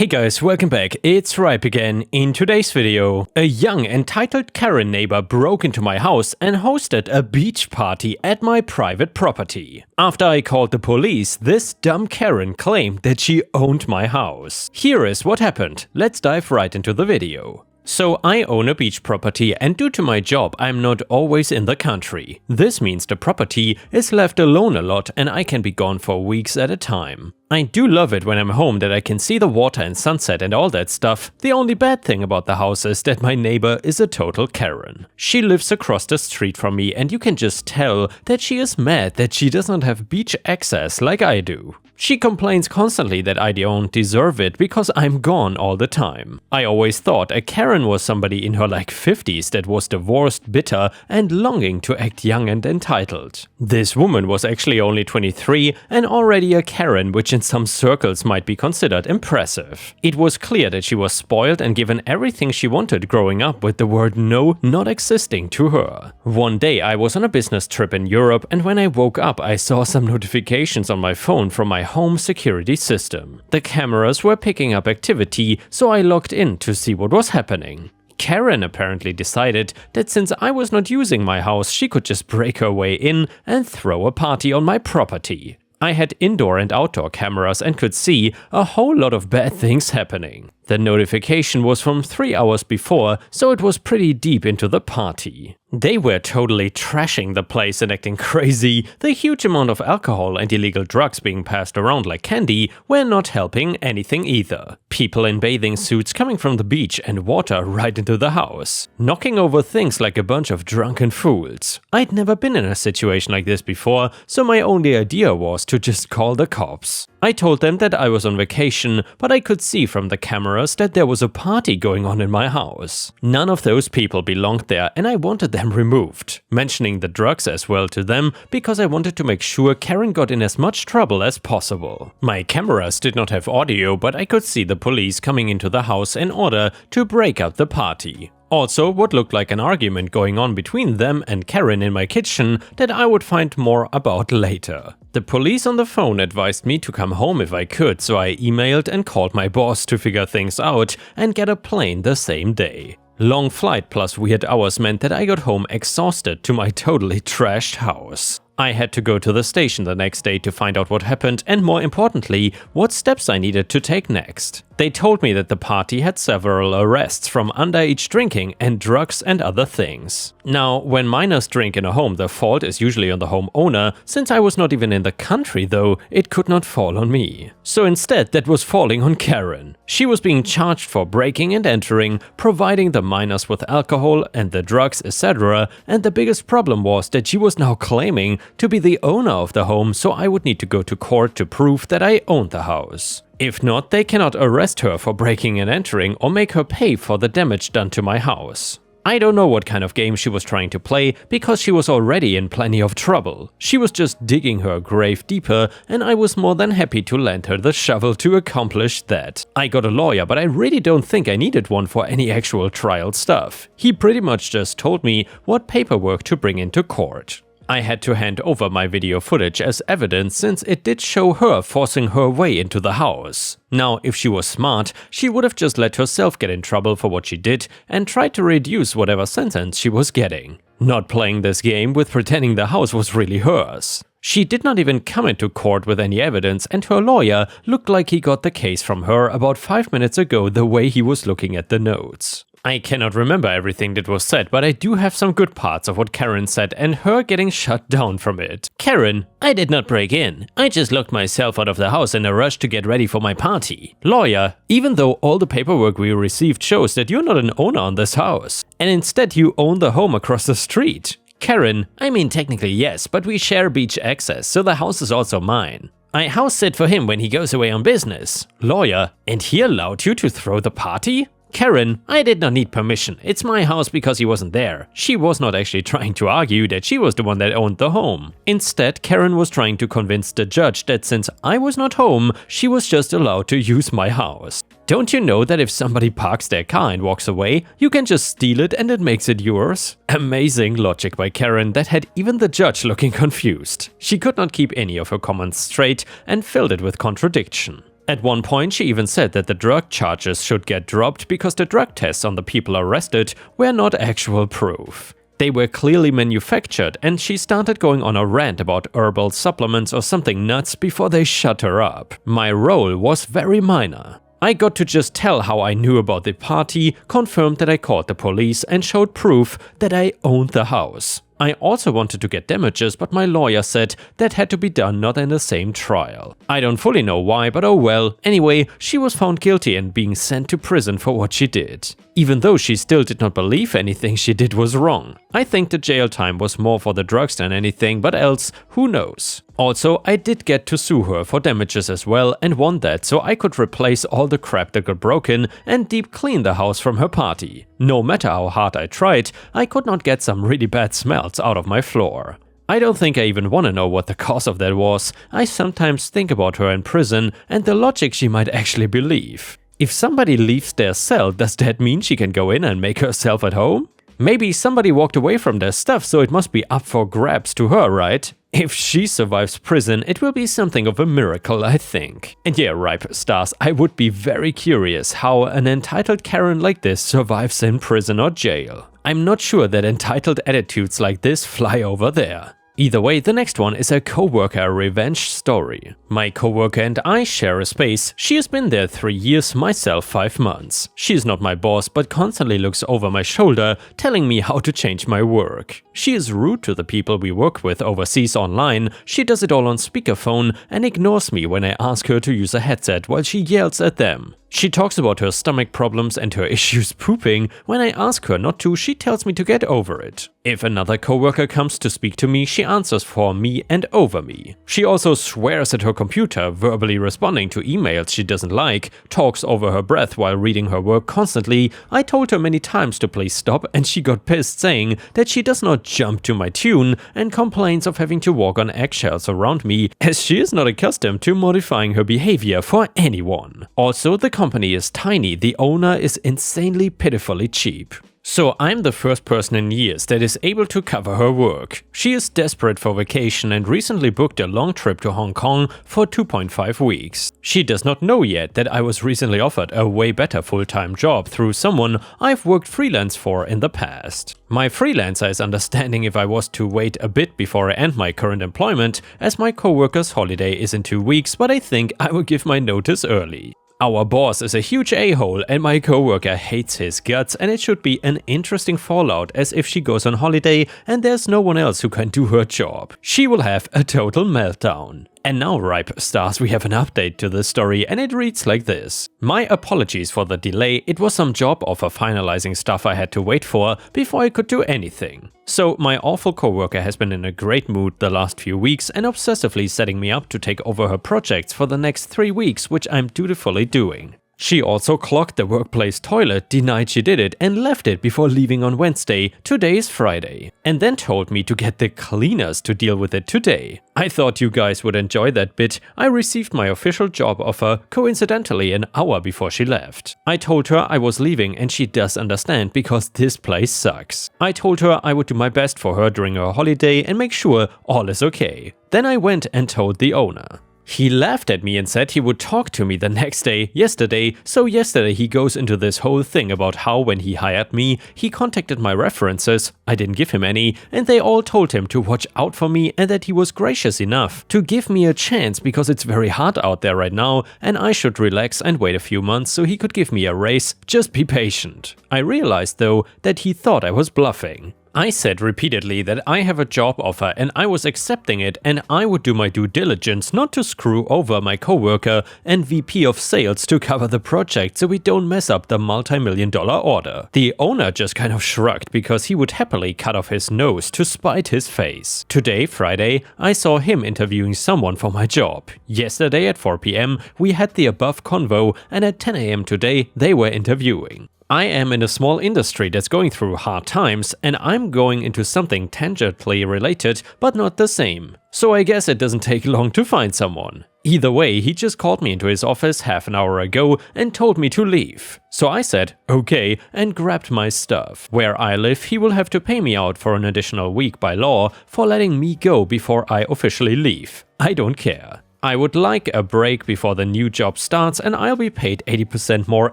Hey guys, welcome back, it's Ripe again. In today's video, a young entitled Karen neighbor broke into my house and hosted a beach party at my private property. After I called the police, this dumb Karen claimed that she owned my house. Here is what happened, let's dive right into the video. So I own a beach property and due to my job I'm not always in the country. This means the property is left alone a lot and I can be gone for weeks at a time. I do love it when I'm home that I can see the water and sunset and all that stuff. The only bad thing about the house is that my neighbor is a total Karen. She lives across the street from me and you can just tell that she is mad that she does not have beach access like I do. She complains constantly that I don't deserve it because I'm gone all the time. I always thought a Karen was somebody in her like 50s that was divorced, bitter and longing to act young and entitled. This woman was actually only 23 and already a Karen, which in some circles might be considered impressive. It was clear that she was spoiled and given everything she wanted growing up with the word no not existing to her. One day I was on a business trip in Europe and when I woke up I saw some notifications on my phone from my home security system. The cameras were picking up activity, so I logged in to see what was happening. Karen apparently decided that since I was not using my house, she could just break her way in and throw a party on my property. I had indoor and outdoor cameras and could see a whole lot of bad things happening. The notification was from 3 hours before, so it was pretty deep into the party. They were totally trashing the place and acting crazy. The huge amount of alcohol and illegal drugs being passed around like candy were not helping anything either. People in bathing suits coming from the beach and water right into the house. Knocking over things like a bunch of drunken fools. I'd never been in a situation like this before, so my only idea was to just call the cops. I told them that I was on vacation, but I could see from the cameras that there was a party going on in my house. None of those people belonged there and I wanted them removed. Mentioning the drugs as well to them because I wanted to make sure Karen got in as much trouble as possible. My cameras did not have audio, but I could see the police coming into the house in order to break up the party. Also, what looked like an argument going on between them and Karen in my kitchen that I would find more about later. The police on the phone advised me to come home if I could, so I emailed and called my boss to figure things out and get a plane the same day. Long flight plus weird hours meant that I got home exhausted to my totally trashed house. I had to go to the station the next day to find out what happened and more importantly, what steps I needed to take next. They told me that the party had several arrests from underage drinking and drugs and other things. Now, when minors drink in a home, the fault is usually on the homeowner. Since I was not even in the country though, it could not fall on me. So instead, that was falling on Karen. She was being charged for breaking and entering, providing the minors with alcohol and the drugs, etc. And the biggest problem was that she was now claiming to be the owner of the home, so I would need to go to court to prove that I owned the house. If not, they cannot arrest her for breaking and entering or make her pay for the damage done to my house. I don't know what kind of game she was trying to play because she was already in plenty of trouble. She was just digging her grave deeper and I was more than happy to lend her the shovel to accomplish that. I got a lawyer, but I really don't think I needed one for any actual trial stuff. He pretty much just told me what paperwork to bring into court. I had to hand over my video footage as evidence since it did show her forcing her way into the house. Now, if she was smart, she would have just let herself get in trouble for what she did and tried to reduce whatever sentence she was getting. Not playing this game with pretending the house was really hers. She did not even come into court with any evidence and her lawyer looked like he got the case from her about 5 minutes ago the way he was looking at the notes. I cannot remember everything that was said, but I do have some good parts of what Karen said and her getting shut down from it. Karen, I did not break in. I just locked myself out of the house in a rush to get ready for my party. Lawyer, even though all the paperwork we received shows that you're not an owner on this house, and instead you own the home across the street. Karen, I mean technically yes, but we share beach access, so the house is also mine. I house sit for him when he goes away on business. Lawyer, and he allowed you to throw the party? Karen, I did not need permission. It's my house because he wasn't there. She was not actually trying to argue that she was the one that owned the home. Instead, Karen was trying to convince the judge that since I was not home, she was just allowed to use my house. Don't you know that if somebody parks their car and walks away, you can just steal it and it makes it yours? Amazing logic by Karen that had even the judge looking confused. She could not keep any of her comments straight and filled it with contradiction. At one point, she even said that the drug charges should get dropped because the drug tests on the people arrested were not actual proof. They were clearly manufactured, and she started going on a rant about herbal supplements or something nuts before they shut her up. My role was very minor. I got to just tell how I knew about the party, confirmed that I called the police, and showed proof that I owned the house. I also wanted to get damages, but my lawyer said that had to be done not in the same trial. I don't fully know why, but oh well. Anyway, she was found guilty and being sent to prison for what she did. Even though she still did not believe anything she did was wrong. I think the jail time was more for the drugs than anything, but else, who knows? Also, I did get to sue her for damages as well and won that, so I could replace all the crap that got broken and deep clean the house from her party. No matter how hard I tried, I could not get some really bad smells out of my floor. I don't think I even want to know what the cause of that was. I sometimes think about her in prison and the logic she might actually believe. If somebody leaves their cell, does that mean she can go in and make herself at home? Maybe somebody walked away from their stuff, so it must be up for grabs to her, right? If she survives prison, it will be something of a miracle, I think. And yeah, Ripe Stars, I would be very curious how an entitled Karen like this survives in prison or jail. I'm not sure that entitled attitudes like this fly over there. Either way, the next one is a coworker revenge story. My coworker and I share a space. She has been there 3 years, myself 5 months. She is not my boss, but constantly looks over my shoulder, telling me how to change my work. She is rude to the people we work with overseas online. She does it all on speakerphone and ignores me when I ask her to use a headset while she yells at them. She talks about her stomach problems and her issues pooping. When I ask her not to, she tells me to get over it. If another coworker comes to speak to me, she answers for me and over me. She also swears at her computer, verbally responding to emails she doesn't like, talks over her breath while reading her work constantly. I told her many times to please stop, and she got pissed, saying that she does not jump to my tune and complains of having to walk on eggshells around me, as she is not accustomed to modifying her behavior for anyone. Also, the company is tiny, the owner is insanely pitifully cheap. So I'm the first person in years that is able to cover her work. She is desperate for vacation and recently booked a long trip to Hong Kong for 2.5 weeks. She does not know yet that I was recently offered a way better full-time job through someone I've worked freelance for in the past. My freelancer is understanding if I was to wait a bit before I end my current employment, as my coworker's holiday is in 2 weeks, but I think I will give my notice early. Our boss is a huge a-hole and my coworker hates his guts, and it should be an interesting fallout, as if she goes on holiday and there's no one else who can do her job. She will have a total meltdown. And now, Ripe Stars, we have an update to the story, and it reads like this. My apologies for the delay, it was some job offer finalizing stuff I had to wait for before I could do anything. So my awful coworker has been in a great mood the last few weeks and obsessively setting me up to take over her projects for the next 3 weeks, which I'm dutifully doing. She also clogged the workplace toilet, denied she did it, and left it before leaving on Wednesday, today is Friday, and then told me to get the cleaners to deal with it today. I thought you guys would enjoy that bit. I received my official job offer, coincidentally an hour before she left. I told her I was leaving, and she does understand because this place sucks. I told her I would do my best for her during her holiday and make sure all is okay. Then I went and told the owner. He laughed at me and said he would talk to me the next day, yesterday, so yesterday he goes into this whole thing about how when he hired me, he contacted my references, I didn't give him any, and they all told him to watch out for me and that he was gracious enough to give me a chance because it's very hard out there right now and I should relax and wait a few months so he could give me a raise, just be patient. I realized though that he thought I was bluffing. I said repeatedly that I have a job offer and I was accepting it and I would do my due diligence not to screw over my coworker and VP of sales to cover the project so we don't mess up the multi-million-dollar order. The owner just kind of shrugged because he would happily cut off his nose to spite his face. Today, Friday, I saw him interviewing someone for my job. Yesterday at 4 PM, we had the above convo and at 10 AM today, they were interviewing. I am in a small industry that's going through hard times and I'm going into something tangentially related but not the same. So I guess it doesn't take long to find someone. Either way, he just called me into his office half an hour ago and told me to leave. So I said, okay, and grabbed my stuff. Where I live, he will have to pay me out for an additional week by law for letting me go before I officially leave. I don't care. I would like a break before the new job starts, and I'll be paid 80% more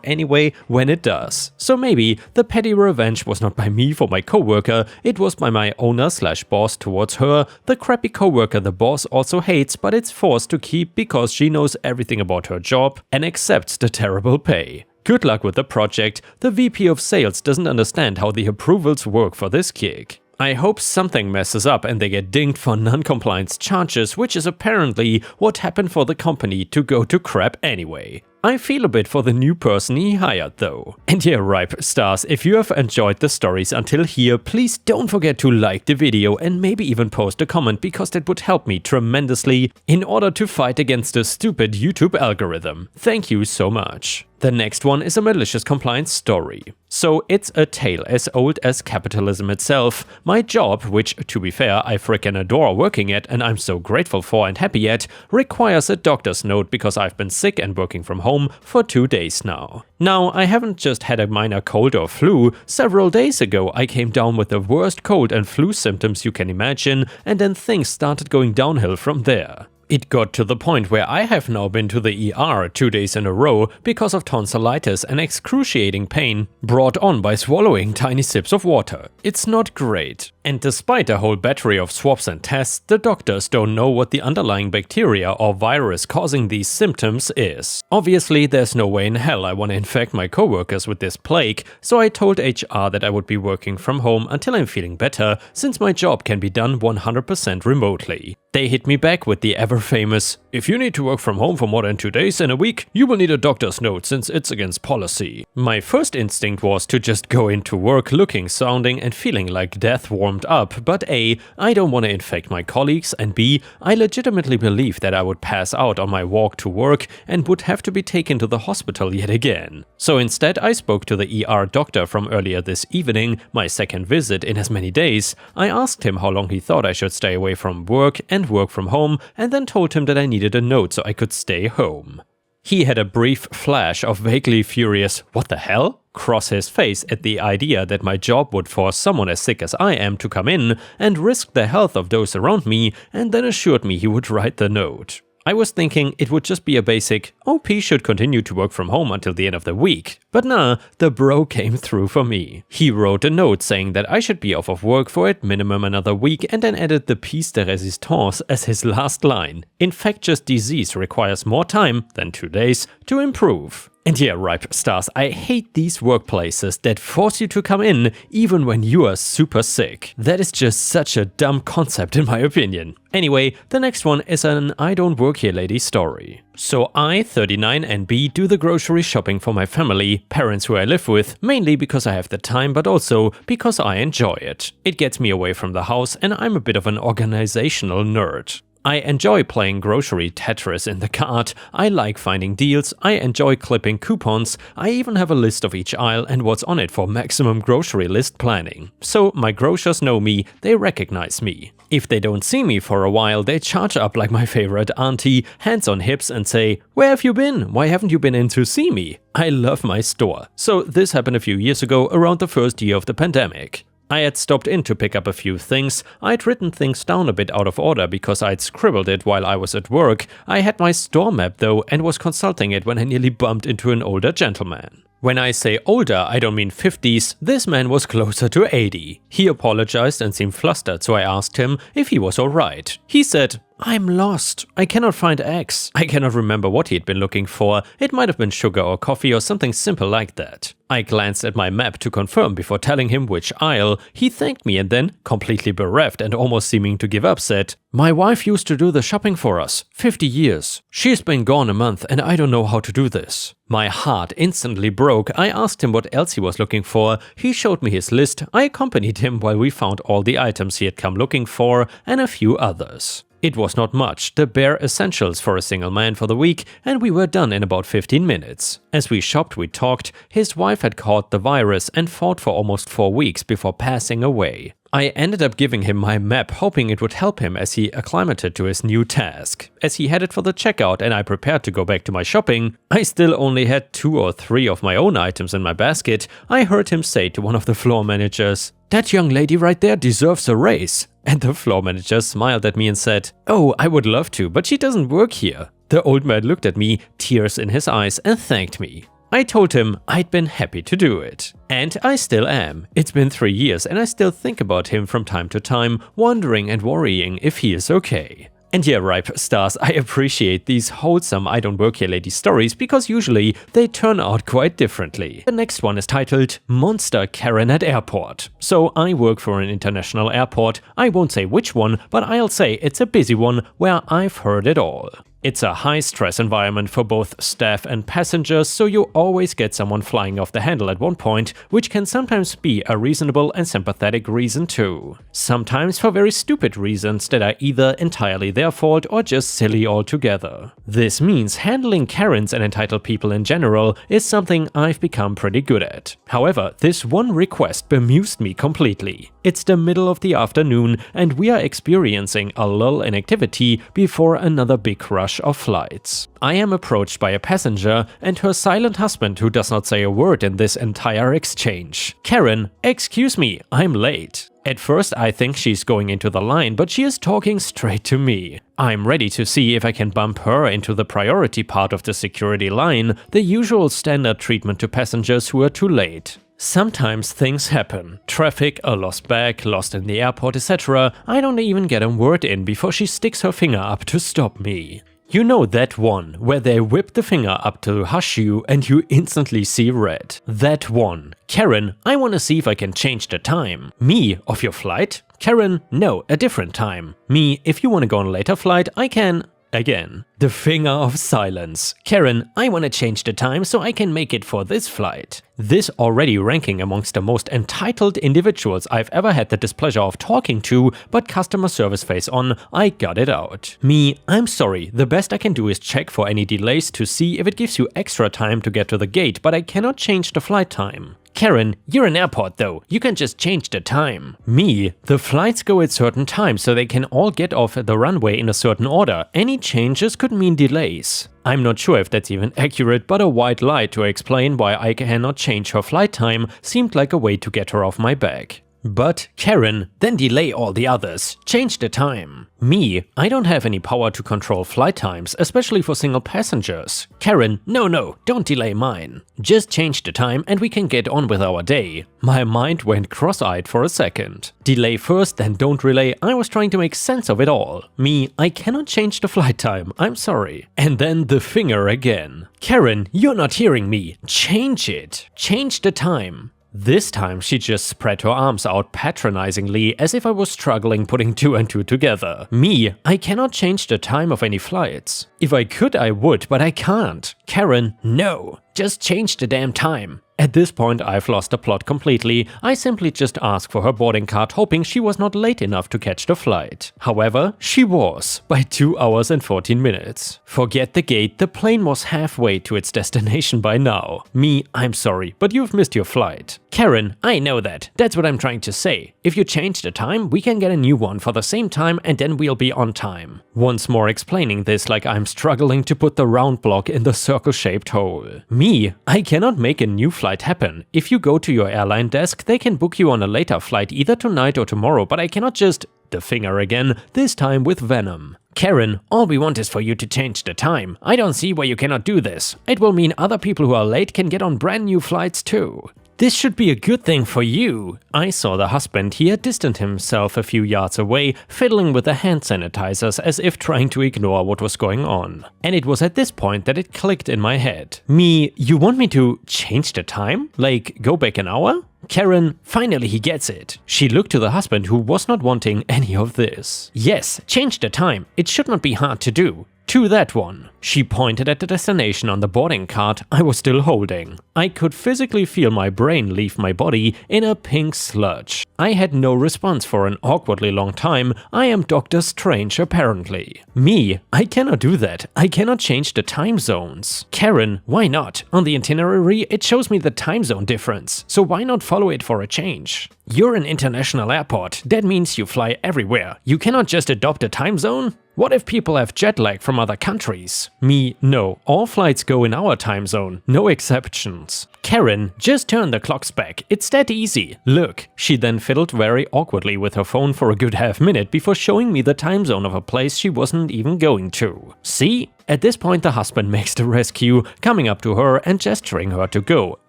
anyway when it does. So maybe the petty revenge was not by me for my coworker, it was by my owner/boss towards her, the crappy coworker the boss also hates but it's forced to keep because she knows everything about her job and accepts the terrible pay. Good luck with the project, the VP of sales doesn't understand how the approvals work for this gig. I hope something messes up and they get dinged for non-compliance charges, which is apparently what happened for the company to go to crap anyway. I feel a bit for the new person he hired though. And yeah, Ripe Stars, if you have enjoyed the stories until here, please don't forget to like the video and maybe even post a comment because that would help me tremendously in order to fight against the stupid YouTube algorithm. Thank you so much. The next one is a malicious compliance story. So it's a tale as old as capitalism itself. My job, which to be fair I frickin' adore working at and I'm so grateful for and happy at, requires a doctor's note because I've been sick and working from home for 2 days now. Now, I haven't just had a minor cold or flu. Several days ago I came down with the worst cold and flu symptoms you can imagine, and then things started going downhill from there. It got to the point where I have now been to the ER 2 days in a row because of tonsillitis and excruciating pain brought on by swallowing tiny sips of water. It's not great. And despite a whole battery of swabs and tests, the doctors don't know what the underlying bacteria or virus causing these symptoms is. Obviously, there's no way in hell I want to infect my coworkers with this plague, so I told HR that I would be working from home until I'm feeling better, since my job can be done 100% remotely. They hit me back with the ever-famous, "If you need to work from home for more than 2 days in a week, you will need a doctor's note since it's against policy." My first instinct was to just go into work looking, sounding and feeling like death warmed up, but A, I don't want to infect my colleagues, and B, I legitimately believe that I would pass out on my walk to work and would have to be taken to the hospital yet again. So instead I spoke to the ER doctor from earlier this evening, my second visit in as many days. I asked him how long he thought I should stay away from work and work from home, and then told him that I needed a note so I could stay home. He had a brief flash of vaguely furious "what the hell?" cross his face at the idea that my job would force someone as sick as I am to come in and risk the health of those around me, and then assured me he would write the note. I was thinking it would just be a basic, OP should continue to work from home until the end of the week. But nah, the bro came through for me. He wrote a note saying that I should be off of work for at minimum another week, and then added the piece de résistance as his last line. Infectious disease requires more time than 2 days to improve. And yeah, Ripe Stars, I hate these workplaces that force you to come in even when you are super sick. That is just such a dumb concept in my opinion. Anyway, the next one is an I don't work here lady story. So I, 39 and B, do the grocery shopping for my family, parents who I live with, mainly because I have the time but also because I enjoy it. It gets me away from the house and I'm a bit of an organizational nerd. I enjoy playing grocery Tetris in the cart, I like finding deals, I enjoy clipping coupons, I even have a list of each aisle and what's on it for maximum grocery list planning. So my grocers know me, they recognize me. If they don't see me for a while, they charge up like my favorite auntie, hands on hips and say, "Where have you been? Why haven't you been in to see me?" I love my store. So this happened a few years ago around the first year of the pandemic. I had stopped in to pick up a few things. I'd written things down a bit out of order because I'd scribbled it while I was at work. I had my store map though and was consulting it when I nearly bumped into an older gentleman. When I say older, I don't mean 50s, this man was closer to 80. He apologized and seemed flustered, so I asked him if he was alright. He said, "I'm lost. I cannot find X." I cannot remember what he had been looking for. It might have been sugar or coffee or something simple like that. I glanced at my map to confirm before telling him which aisle. He thanked me and then, completely bereft and almost seeming to give up, said, "My wife used to do the shopping for us. 50 years. She's been gone a month and I don't know how to do this." My heart instantly broke. I asked him what else he was looking for. He showed me his list. I accompanied him while we found all the items he had come looking for and a few others. It was not much, the bare essentials for a single man for the week, and we were done in about 15 minutes. As we shopped, we talked. His wife had caught the virus and fought for almost 4 weeks before passing away. I ended up giving him my map, hoping it would help him as he acclimated to his new task. As he headed for the checkout and I prepared to go back to my shopping, I still only had 2 or 3 of my own items in my basket. I heard him say to one of the floor managers, "That young lady right there deserves a raise." And the floor manager smiled at me and said, "Oh, I would love to, but she doesn't work here." The old man looked at me, tears in his eyes, and thanked me. I told him I'd been happy to do it. And I still am. It's been 3 years and I still think about him from time to time, wondering and worrying if he is okay. And yeah, Ripe Stars, I appreciate these wholesome I don't work here lady stories because usually they turn out quite differently. The next one is titled Monster Karen at Airport. So I work for an international airport. I won't say which one, but I'll say it's a busy one where I've heard it all. It's a high-stress environment for both staff and passengers, so you always get someone flying off the handle at one point, which can sometimes be a reasonable and sympathetic reason too. Sometimes for very stupid reasons that are either entirely their fault or just silly altogether. This means handling Karens and entitled people in general is something I've become pretty good at. However, this one request bemused me completely. It's the middle of the afternoon and we are experiencing a lull in activity before another big rush of flights. I am approached by a passenger and her silent husband who does not say a word in this entire exchange. "Karen, excuse me, I'm late." At first I think she's going into the line, but she is talking straight to me. I'm ready to see if I can bump her into the priority part of the security line, the usual standard treatment to passengers who are too late. Sometimes things happen. Traffic, a lost bag, lost in the airport, etc. I don't even get a word in before she sticks her finger up to stop me. You know that one, where they whip the finger up to hush you and you instantly see red. That one. "Karen, I wanna see if I can change the time." Me, of your flight? Karen, no, a different time. Me, if you wanna go on a later flight, I can... Again. The finger of silence. "Karen, I wanna change the time so I can make it for this flight." This already ranking amongst the most entitled individuals I've ever had the displeasure of talking to, but customer service face on, I got it out. Me, "I'm sorry, the best I can do is check for any delays to see if it gives you extra time to get to the gate, but I cannot change the flight time." "Karen, you're an airport though, you can just change the time." Me, "The flights go at certain times so they can all get off at the runway in a certain order. Any changes could mean delays." I'm not sure if that's even accurate, but a white lie to explain why I cannot change her flight time seemed like a way to get her off my back. But, "Karen, then delay all the others. Change the time." Me, "I don't have any power to control flight times, especially for single passengers." Karen, no, don't delay mine. Just change the time and we can get on with our day." My mind went cross-eyed for a second. Delay first, then don't relay. I was trying to make sense of it all. Me, "I cannot change the flight time, I'm sorry." And then the finger again. "Karen, you're not hearing me. Change it. Change the time." This time she just spread her arms out patronizingly as if I was struggling putting 2 and 2 together. Me, "I cannot change the time of any flights." If I could I would, but I can't. Karen, "No, just change the damn time." At this point I've lost the plot completely. I simply just asked for her boarding card hoping she was not late enough to catch the flight. However, she was, by 2 hours and 14 minutes. Forget the gate, the plane was halfway to its destination by now. Me, "I'm sorry, but you've missed your flight." Karen, "I know that. That's what I'm trying to say. If you change the time, we can get a new one for the same time and then we'll be on time." Once more explaining this like I'm struggling to put the round block in the circle-shaped hole. Me, "I cannot make a new flight happen. If you go to your airline desk, they can book you on a later flight either tonight or tomorrow, but I cannot just..." The finger again, this time with venom. Karen, "All we want is for you to change the time. I don't see why you cannot do this. It will mean other people who are late can get on brand new flights too. This should be a good thing for you." I saw the husband here distant himself a few yards away, fiddling with the hand sanitizers as if trying to ignore what was going on. And it was at this point that it clicked in my head. Me, "You want me to change the time? Like, go back an hour?" Karen, "Finally he gets it." She looked to the husband who was not wanting any of this. "Yes, change the time. It should not be hard to do. To that one." She pointed at the destination on the boarding card I was still holding. I could physically feel my brain leave my body in a pink sludge. I had no response for an awkwardly long time. I am Doctor Strange apparently. Me, "I cannot do that. I cannot change the time zones." Karen, "Why not? On the itinerary it shows me the time zone difference, so why not follow it for a change?" You're an international airport. That means you fly everywhere. You cannot just adopt a time zone? What if people have jet lag from other countries? Me, no. All flights go in our time zone. No exceptions. Karen, just turn the clocks back. It's that easy. Look. She then fiddled very awkwardly with her phone for a good half-minute before showing me the time zone of a place she wasn't even going to. See? At this point the husband makes the rescue, coming up to her and gesturing her to go,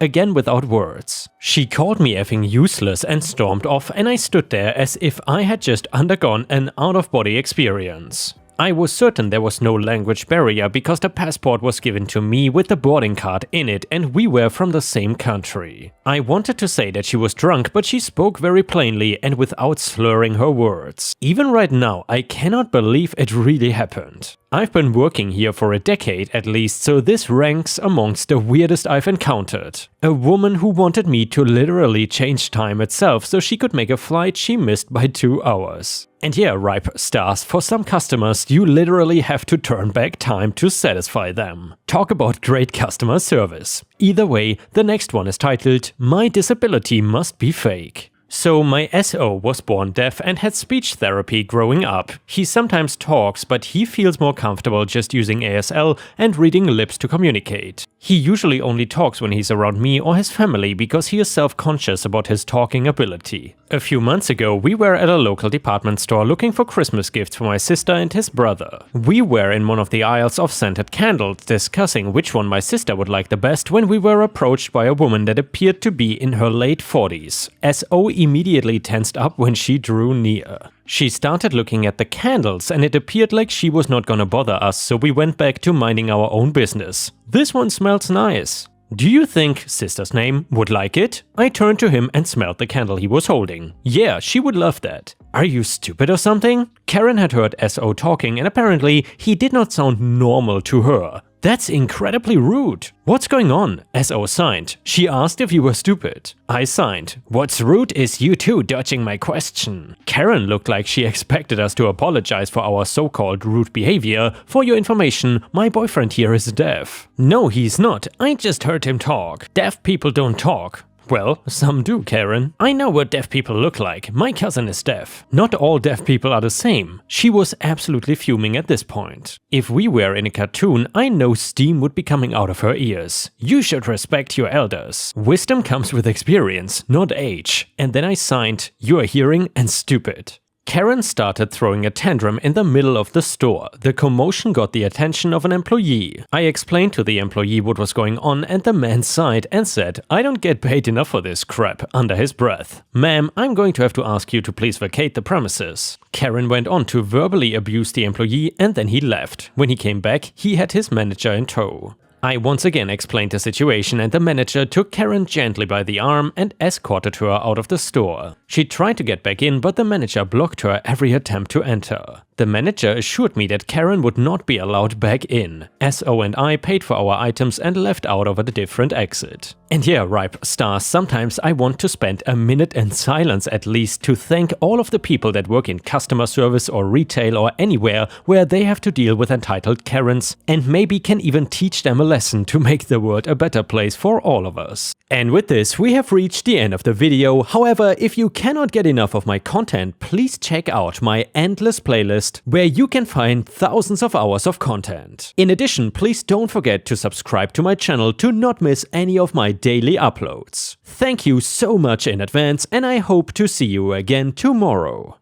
again without words. She called me effing useless and stormed off, and I stood there as if I had just undergone an out-of-body experience. I was certain there was no language barrier because the passport was given to me with the boarding card in it and we were from the same country. I wanted to say that she was drunk, but she spoke very plainly and without slurring her words. Even right now, I cannot believe it really happened. I've been working here for a decade at least, so this ranks amongst the weirdest I've encountered. A woman who wanted me to literally change time itself so she could make a flight she missed by 2 hours. And yeah, ripe stars, for some customers you literally have to turn back time to satisfy them. Talk about great customer service. Either way, the next one is titled, "My disability must be fake." So my SO was born deaf and had speech therapy growing up. He sometimes talks, but he feels more comfortable just using ASL and reading lips to communicate. He usually only talks when he's around me or his family because he is self-conscious about his talking ability. A few months ago, we were at a local department store looking for Christmas gifts for my sister and his brother. We were in one of the aisles of scented candles, discussing which one my sister would like the best when we were approached by a woman that appeared to be in her late 40s. SO immediately tensed up when she drew near. She started looking at the candles and it appeared like she was not gonna bother us, so we went back to minding our own business. This one smells nice. Do you think, sister's name, would like it? I turned to him and smelled the candle he was holding. Yeah, she would love that. Are you stupid or something? Karen had heard SO talking and apparently he did not sound normal to her. That's incredibly rude. What's going on? SO signed. She asked if you were stupid. I signed. What's rude is you two dodging my question. Karen looked like she expected us to apologize for our so-called rude behavior. For your information, my boyfriend here is deaf. No, he's not. I just heard him talk. Deaf people don't talk. Well, some do, Karen. I know what deaf people look like. My cousin is deaf. Not all deaf people are the same. She was absolutely fuming at this point. If we were in a cartoon, I know steam would be coming out of her ears. You should respect your elders. Wisdom comes with experience, not age. And then I signed, you are hearing and stupid. Karen started throwing a tantrum in the middle of the store. The commotion got the attention of an employee. I explained to the employee what was going on and the man sighed and said, I don't get paid enough for this crap, under his breath. Ma'am, I'm going to have to ask you to please vacate the premises. Karen went on to verbally abuse the employee and then he left. When he came back, he had his manager in tow. I once again explained the situation and the manager took Karen gently by the arm and escorted her out of the store. She tried to get back in, but the manager blocked her every attempt to enter. The manager assured me that Karen would not be allowed back in. SO and I paid for our items and left out over the different exit. And yeah, ripe stars, sometimes I want to spend a minute in silence at least to thank all of the people that work in customer service or retail or anywhere where they have to deal with entitled Karens and maybe can even teach them a lesson to make the world a better place for all of us. And with this, we have reached the end of the video. However, if you cannot get enough of my content, please check out my endless playlist where you can find thousands of hours of content. In addition, please don't forget to subscribe to my channel to not miss any of my daily uploads. Thank you so much in advance and I hope to see you again tomorrow.